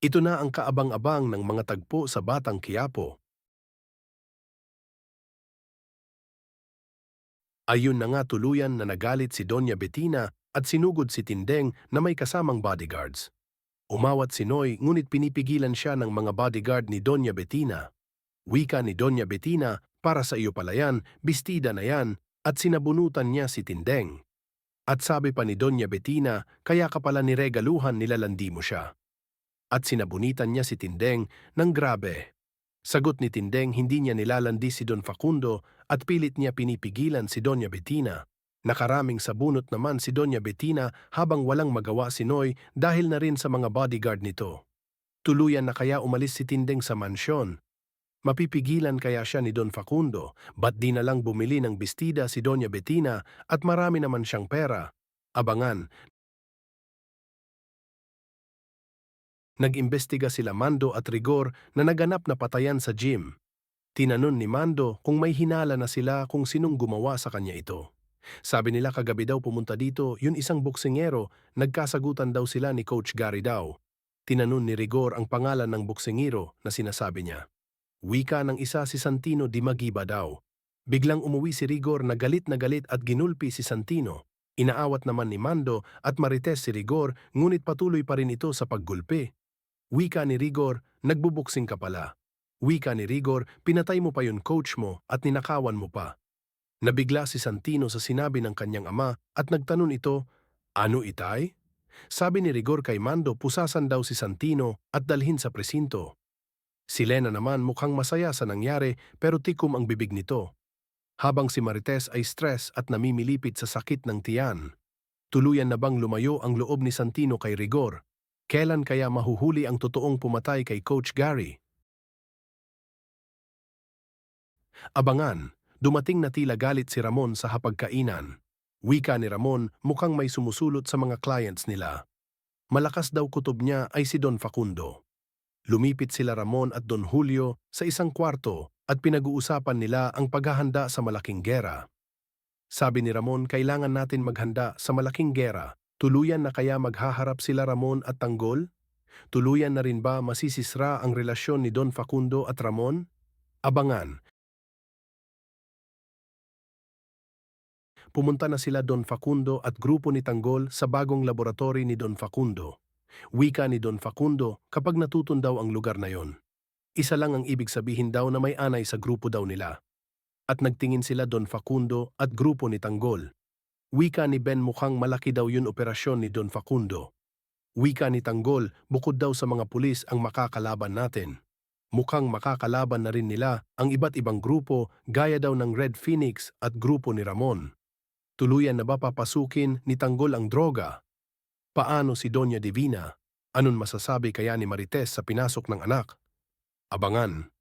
Ito na ang kaabang-abang ng mga tagpo sa Batang Quiapo. Ayun na nga tuluyan na nagalit si Doña Bettina at sinugod si Tindeng na may kasamang bodyguards. Umawat si Noy ngunit pinipigilan siya ng mga bodyguard ni Doña Bettina. Wika ni Doña Bettina, para sa iyo pala yan, bestida na yan, at sinabunutan niya si Tindeng. At sabi pa ni Doña Bettina, kaya ka pala niregaluhan nilalandi mo siya. At sinabunitan niya si Tindeng ng grabe. Sagot ni Tindeng hindi niya nilalandi si Don Facundo at pilit niya pinipigilan si Doña Bettina. Nakaraming sabunot naman si Doña Bettina habang walang magawa si Noy dahil na rin sa mga bodyguard nito. Tuluyan na kaya umalis si Tindeng sa mansyon. Mapipigilan kaya siya ni Don Facundo, ba't di na lang bumili ng bestida si Doña Bettina at marami naman siyang pera? Abangan. Nag-imbestiga sila Mando at Rigor na naganap na patayan sa gym. Tinanon ni Mando kung may hinala na sila kung sinong gumawa sa kanya ito. Sabi nila kagabi daw pumunta dito yun isang boksingero, nagkasagutan daw sila ni Coach Gary daw. Tinanon ni Rigor ang pangalan ng boksingero na sinasabi niya. Wika ng isa si Santino di Magiba daw. Biglang umuwi si Rigor na galit at ginulpi si Santino. Inaawat naman ni Mando at Marites si Rigor ngunit patuloy pa rin ito sa paggulpi. Wika ni Rigor, nagbubuksing ka pala. Wika ni Rigor, pinatay mo pa yun coach mo at ninakawan mo pa. Nabigla si Santino sa sinabi ng kanyang ama at nagtanong ito, ano itay? Sabi ni Rigor kay Mando pusasan daw si Santino at dalhin sa presinto. Si Lena naman mukhang masaya sa nangyari pero tikom ang bibig nito. Habang si Marites ay stress at namimilipit sa sakit ng tiyan. Tuluyan na bang lumayo ang loob ni Santino kay Rigor? Kailan kaya mahuhuli ang totoong pumatay kay Coach Gary? Abangan, dumating na tila galit si Ramon sa hapagkainan. Wika ni Ramon mukhang may sumusulot sa mga clients nila. Malakas daw kutob niya ay si Don Facundo. Lumipit sila Ramon at Don Julio sa isang kwarto at pinag-uusapan nila ang paghahanda sa malaking gera. Sabi ni Ramon kailangan natin maghanda sa malaking gera. Tuluyan na kaya maghaharap sila Ramon at Tanggol? Tuluyan na rin ba masisisra ang relasyon ni Don Facundo at Ramon? Abangan. Pumunta na sila Don Facundo at grupo ni Tanggol sa bagong laboratory ni Don Facundo. Wika ni Don Facundo kapag natutun daw ang lugar na yon. Isa lang ang ibig sabihin daw na may anay sa grupo daw nila. At nagtingin sila Don Facundo at grupo ni Tanggol. Wika ni Ben mukhang malaki daw yun operasyon ni Don Facundo. Wika ni Tanggol bukod daw sa mga pulis ang makakalaban natin. Mukhang makakalaban na rin nila ang iba't ibang grupo gaya daw ng Red Phoenix at grupo ni Ramon. Tuluyan na ba papasukin ni Tanggol ang droga? Paano si Doña Divina? Anong masasabi kaya ni Marites sa pinasok ng anak? Abangan.